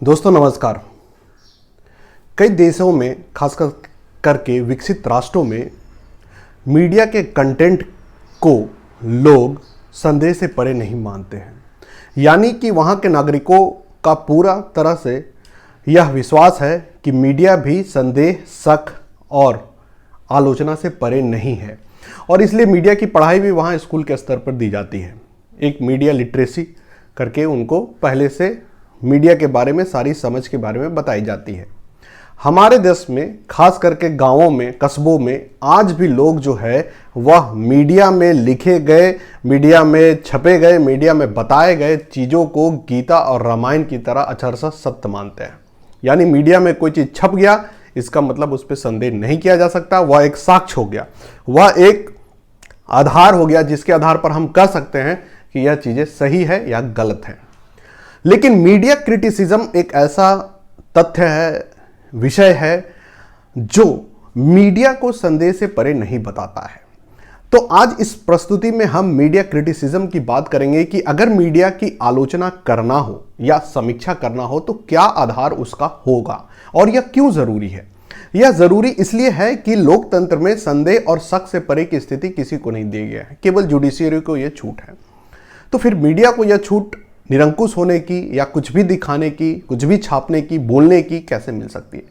दोस्तों नमस्कार। कई देशों में खासकर करके विकसित राष्ट्रों में मीडिया के कंटेंट को लोग संदेह से परे नहीं मानते हैं। यानी कि वहाँ के नागरिकों का पूरा तरह से यह विश्वास है कि मीडिया भी संदेह, शक और आलोचना से परे नहीं है और इसलिए मीडिया की पढ़ाई भी वहाँ स्कूल के स्तर पर दी जाती है। एक मीडिया लिटरेसी करके उनको पहले से मीडिया के बारे में सारी समझ के बारे में बताई जाती है। हमारे देश में खास करके गांवों में, कस्बों में आज भी लोग जो है वह मीडिया में लिखे गए, मीडिया में छपे गए, मीडिया में बताए गए चीज़ों को गीता और रामायण की तरह अक्षरशः सत्य मानते हैं। यानी मीडिया में कोई चीज़ छप गया इसका मतलब उस पर संदेह नहीं किया जा सकता, वह एक साक्ष्य हो गया, वह एक आधार हो गया जिसके आधार पर हम कह सकते हैं कि यह चीज़ें सही है या गलत है। लेकिन मीडिया क्रिटिसिज्म एक ऐसा तथ्य है, विषय है जो मीडिया को संदेह से परे नहीं बताता है। तो आज इस प्रस्तुति में हम मीडिया क्रिटिसिज्म की बात करेंगे कि अगर मीडिया की आलोचना करना हो या समीक्षा करना हो तो क्या आधार उसका होगा और यह क्यों जरूरी है। यह जरूरी इसलिए है कि लोकतंत्र में संदेह और शक से परे की स्थिति किसी को नहीं दी गई है, केवल जुडिशियरी को यह छूट है। तो फिर मीडिया को यह छूट निरंकुश होने की या कुछ भी दिखाने की, कुछ भी छापने की, बोलने की कैसे मिल सकती है।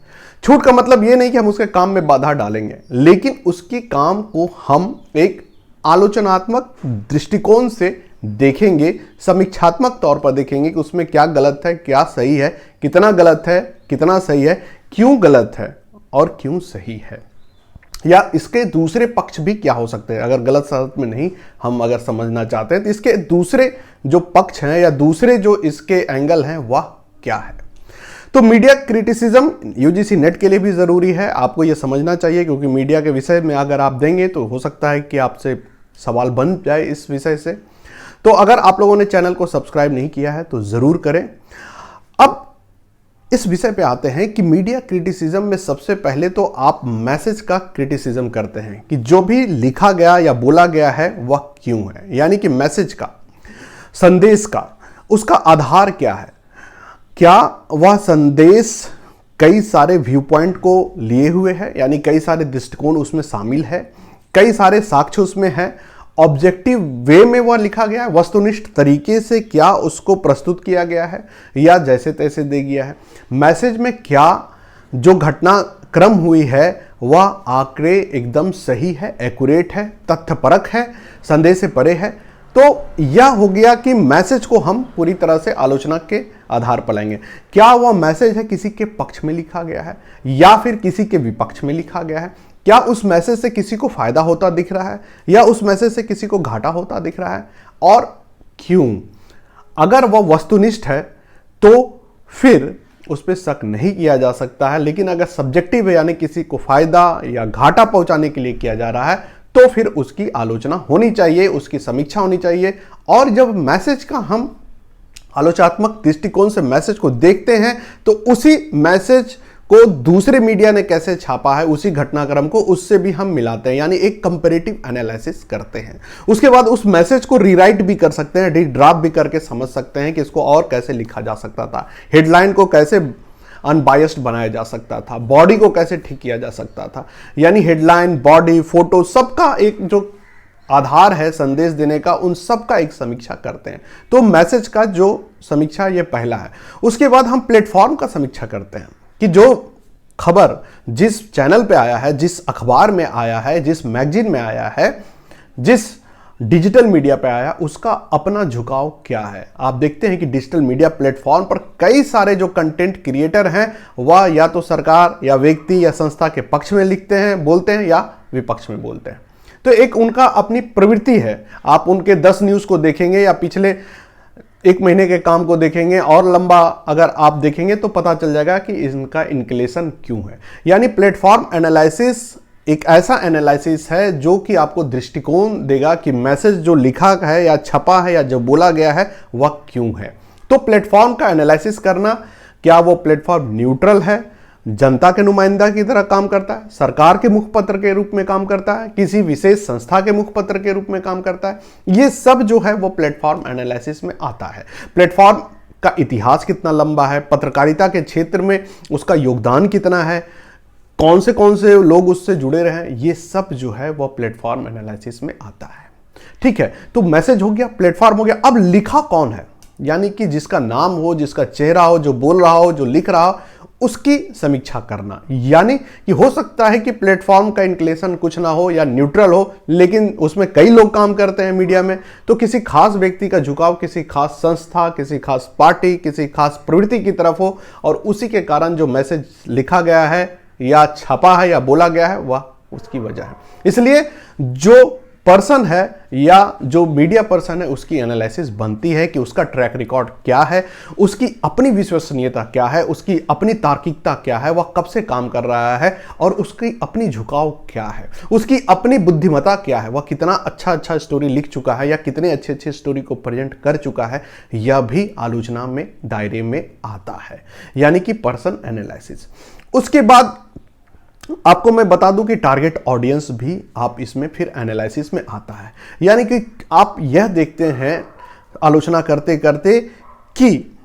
छूट का मतलब यह नहीं कि हम उसके काम में बाधा डालेंगे, लेकिन उसकी काम को हम एक आलोचनात्मक दृष्टिकोण से देखेंगे, समीक्षात्मक तौर पर देखेंगे कि उसमें क्या गलत है, क्या सही है, कितना गलत है, कितना सही है, क्यों गलत है और क्यों सही है, या इसके दूसरे पक्ष भी क्या हो सकते हैं। अगर गलत सलत में नहीं हम अगर समझना चाहते हैं तो इसके दूसरे जो पक्ष हैं या दूसरे जो इसके एंगल हैं वह क्या है। तो मीडिया क्रिटिसिज्म यूजीसी नेट के लिए भी ज़रूरी है, आपको यह समझना चाहिए, क्योंकि मीडिया के विषय में अगर आप देंगे तो हो सकता है कि आपसे सवाल बन जाए इस विषय से। तो अगर आप लोगों ने चैनल को सब्सक्राइब नहीं किया है तो ज़रूर करें। अब इस विषय पे आते हैं कि मीडिया क्रिटिसिज्म में सबसे पहले तो आप मैसेज का क्रिटिसिज्म करते हैं कि जो भी लिखा गया या बोला गया है वह क्यों है, यानी कि मैसेज का, संदेश का, उसका आधार क्या है। क्या वह संदेश कई सारे व्यू पॉइंट को लिए हुए है, यानी कई सारे दृष्टिकोण उसमें शामिल है, कई सारे साक्ष्य उसमें है, ऑब्जेक्टिव वे में वह लिखा गया है, वस्तुनिष्ठ तरीके से क्या उसको प्रस्तुत किया गया है या जैसे तैसे दे गया है। मैसेज में क्या जो घटनाक्रम हुई है वह आंकड़े एकदम सही है, एक्यूरेट है, तथ्यपरक है, संदेह से परे है। तो यह हो गया कि मैसेज को हम पूरी तरह से आलोचना के आधार पर लाएंगे। क्या वह मैसेज है किसी के पक्ष में लिखा गया है या फिर किसी के विपक्ष में लिखा गया है, क्या उस मैसेज से किसी को फायदा होता दिख रहा है या उस मैसेज से किसी को घाटा होता दिख रहा है और क्यों। अगर वह वस्तुनिष्ठ है तो फिर उस पर शक नहीं किया जा सकता है, लेकिन अगर सब्जेक्टिव है यानी किसी को फायदा या घाटा पहुंचाने के लिए किया जा रहा है तो फिर उसकी आलोचना होनी चाहिए, उसकी समीक्षा होनी चाहिए। और जब मैसेज का हम आलोचनात्मक दृष्टिकोण से मैसेज को देखते हैं तो उसी मैसेज को दूसरे मीडिया ने कैसे छापा है, उसी घटनाक्रम को उससे भी हम मिलाते हैं, यानी एक कंपैरेटिव एनालिसिस करते हैं। उसके बाद उस मैसेज को रीराइट भी कर सकते हैं, रीड्राफ्ट भी करके समझ सकते हैं कि इसको और कैसे लिखा जा सकता था, हेडलाइन को कैसे अनबायस्ड बनाया जा सकता था, बॉडी को कैसे ठीक किया जा सकता था। यानी हेडलाइन, बॉडी, फोटो सबका एक जो आधार है संदेश देने का, उन सब का एक समीक्षा करते हैं। तो मैसेज का जो समीक्षा ये पहला है। उसके बाद हम प्लेटफॉर्म का समीक्षा करते हैं कि जो खबर जिस चैनल पे आया है, जिस अखबार में आया है, जिस मैगजीन में आया है, जिस डिजिटल मीडिया पे आया, उसका अपना झुकाव क्या है। आप देखते हैं कि डिजिटल मीडिया प्लेटफॉर्म पर कई सारे जो कंटेंट क्रिएटर हैं वह या तो सरकार या व्यक्ति या संस्था के पक्ष में लिखते हैं, बोलते हैं, या विपक्ष में बोलते हैं। तो एक उनका अपनी प्रवृत्ति है। आप उनके 10 न्यूज़ को देखेंगे या पिछले 1 महीने के काम को देखेंगे और लंबा अगर आप देखेंगे तो पता चल जाएगा कि इनका इंक्लेशन क्यों है। यानी प्लेटफॉर्म एनालिसिस एक ऐसा एनालिसिस है जो कि आपको दृष्टिकोण देगा कि मैसेज जो लिखा है या छपा है या जो बोला गया है वह क्यों है। तो प्लेटफॉर्म का एनालिसिस करना, क्या वो प्लेटफॉर्म न्यूट्रल है, जनता के नुमाइंदा की तरह काम करता है, सरकार के मुखपत्र के रूप में काम करता है, किसी विशेष संस्था के मुखपत्र के रूप में काम करता है, ये सब जो है वो प्लेटफॉर्म एनालिसिस में आता है। प्लेटफॉर्म का इतिहास कितना लंबा है, पत्रकारिता के क्षेत्र में उसका योगदान कितना है, कौन से लोग उससे जुड़े रहे हैं, ये सब जो है वह प्लेटफॉर्म एनालिसिस में आता है। ठीक है, तो मैसेज हो गया, प्लेटफॉर्म हो गया। अब लिखा कौन है, यानी कि जिसका नाम हो, जिसका चेहरा हो, जो बोल रहा हो, जो लिख रहा हो, उसकी समीक्षा करना। यानी कि हो सकता है कि प्लेटफॉर्म का इंक्लेशन कुछ ना हो या न्यूट्रल हो, लेकिन उसमें कई लोग काम करते हैं मीडिया में, तो किसी खास व्यक्ति का झुकाव किसी खास संस्था, किसी खास पार्टी, किसी खास प्रवृत्ति की तरफ हो, और उसी के कारण जो मैसेज लिखा गया है या छपा है या बोला गया है वह उसकी वजह है। इसलिए जो पर्सन है या जो मीडिया पर्सन है उसकी एनालिसिस बनती है कि उसका ट्रैक रिकॉर्ड क्या है, उसकी अपनी विश्वसनीयता क्या है, उसकी अपनी तार्किकता क्या है, वह कब से काम कर रहा है, और उसकी अपनी झुकाव क्या है, उसकी अपनी बुद्धिमत्ता क्या है, वह कितना अच्छा स्टोरी लिख चुका है या कितने अच्छे स्टोरी को प्रेजेंट कर चुका है, यह भी आलोचना में दायरे में आता है, यानी कि पर्सन एनालिसिस। उसके बाद आपको मैं बता दूं कि टारगेट ऑडियंस भी आप इसमें फिर एनालिसिस में आता है। यानी कि आप यह देखते हैं आलोचना करते करते कि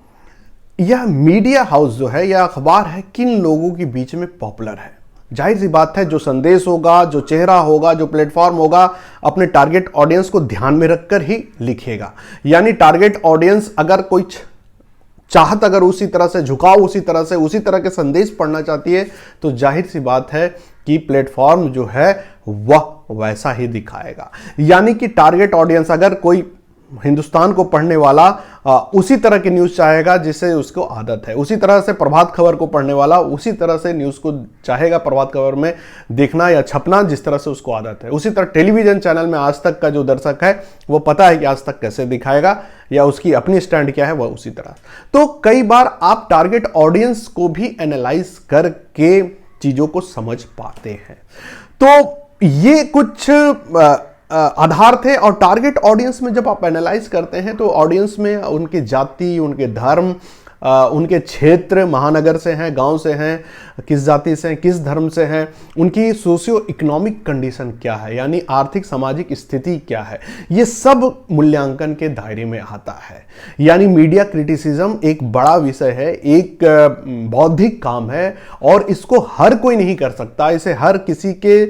यह मीडिया हाउस जो है या अखबार है किन लोगों के बीच में पॉपुलर है। जाहिर सी बात है, जो संदेश होगा, जो चेहरा होगा, जो प्लेटफॉर्म होगा, अपने टारगेट ऑडियंस को ध्यान में रखकर ही लिखेगा। यानी टारगेट ऑडियंस अगर कोई चाहत, अगर उसी तरह से झुकाव, उसी तरह के संदेश पढ़ना चाहती है, तो जाहिर सी बात है कि प्लेटफॉर्म जो है वह वैसा ही दिखाएगा। यानी कि टारगेट ऑडियंस अगर कोई हिंदुस्तान को पढ़ने वाला उसी तरह की न्यूज़ चाहेगा जिससे उसको आदत है, उसी तरह से प्रभात खबर को पढ़ने वाला उसी तरह से न्यूज़ को चाहेगा प्रभात खबर में देखना या छपना जिस तरह से उसको आदत है। उसी तरह टेलीविजन चैनल में आज तक का जो दर्शक है वो पता है कि आज तक कैसे दिखाएगा या उसकी अपनी स्टैंड क्या है, वह उसी तरह। तो कई बार आप टारगेट ऑडियंस को भी एनालाइज करके चीज़ों को समझ पाते हैं। तो ये कुछ आधार थे। और टारगेट ऑडियंस में जब आप एनालाइज करते हैं तो ऑडियंस में उनकी जाति, उनके धर्म, उनके क्षेत्र, महानगर से हैं, गांव से हैं, किस जाति से हैं, किस धर्म से हैं, उनकी सोशियो इकोनॉमिक कंडीशन क्या है, यानी आर्थिक सामाजिक स्थिति क्या है, ये सब मूल्यांकन के दायरे में आता है। यानी मीडिया क्रिटिसिज्म एक बड़ा विषय है, एक बौद्धिक काम है, और इसको हर कोई नहीं कर सकता। इसे हर किसी के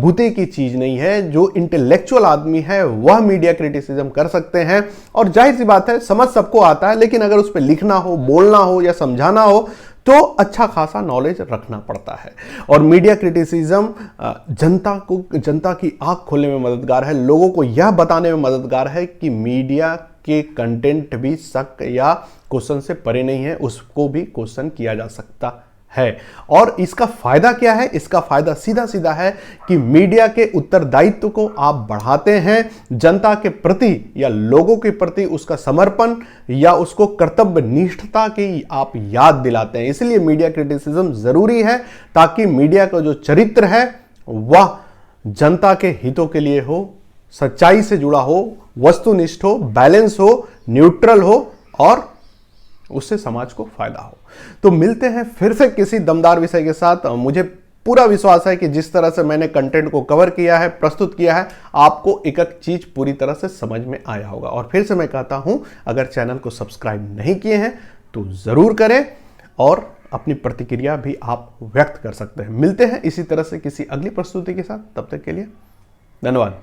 भूते की चीज नहीं है। जो इंटेलेक्चुअल आदमी है वह मीडिया क्रिटिसिज्म कर सकते हैं, और जाहिर सी बात है समझ सबको आता है, लेकिन अगर उस पर लिखना हो, बोलना हो या समझाना हो तो अच्छा खासा नॉलेज रखना पड़ता है। और मीडिया क्रिटिसिज्म जनता की आंख खोलने में मददगार है, लोगों को यह बताने में मददगार है कि मीडिया के कंटेंट भी शक या क्वेश्चन से परे नहीं है, उसको भी क्वेश्चन किया जा सकता है। और इसका फायदा क्या है? इसका फायदा सीधा सीधा है कि मीडिया के उत्तरदायित्व को आप बढ़ाते हैं, जनता के प्रति या लोगों के प्रति उसका समर्पण या उसको कर्तव्य निष्ठता की आप याद दिलाते हैं। इसलिए मीडिया क्रिटिसिज्म जरूरी है, ताकि मीडिया का जो चरित्र है वह जनता के हितों के लिए हो, सच्चाई से जुड़ा हो, वस्तुनिष्ठ हो, बैलेंस हो, न्यूट्रल हो, और उससे समाज को फायदा हो। तो मिलते हैं फिर से किसी दमदार विषय के साथ। मुझे पूरा विश्वास है कि जिस तरह से मैंने कंटेंट को कवर किया है, प्रस्तुत किया है, आपको एक एक चीज पूरी तरह से समझ में आया होगा। और फिर से मैं कहता हूं, अगर चैनल को सब्सक्राइब नहीं किए हैं तो जरूर करें, और अपनी प्रतिक्रिया भी आप व्यक्त कर सकते हैं। मिलते हैं इसी तरह से किसी अगली प्रस्तुति के साथ, तब तक के लिए धन्यवाद।